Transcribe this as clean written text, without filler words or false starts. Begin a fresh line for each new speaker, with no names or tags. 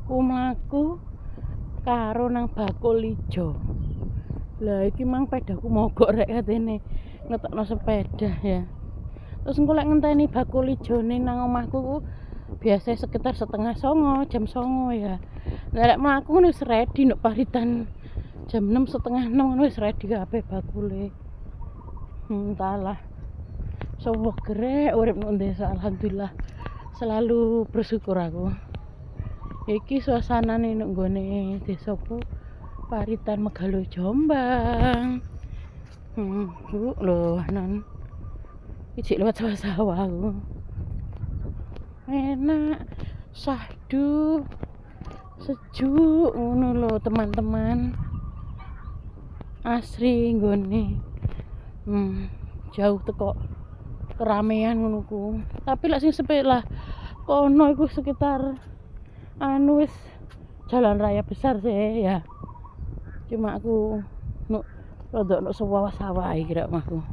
mlaku karo nang bakul ijo. Lah iki mang pedaku mogok rek katene ngetokno sepeda ya. Terus engko lek ngenteni bakul ijone nang omahku ku biasa sekitar setengah songo, jam songo ya. Lah lek mlaku wis ready nduk paritan jam 6 setengah 6 wis ready kabeh bakule. Entahlah. Sopo gerek urip nang desa alhamdulillah. Selalu bersyukur aku. Iki suasanane nang nggone desaku Paritan Megalo Jombang. Lho nan iki lewat sawah-sawah aku. Enak, syahdu, sejuk ngono lho teman-teman. Asri nggone. Jauh teko keramaian ngono ku. Tapi lek sing sepeda kono iku sekitar wis jalan raya besar sih ya. Cuma aku rada sawah-sawah iki rek omahku.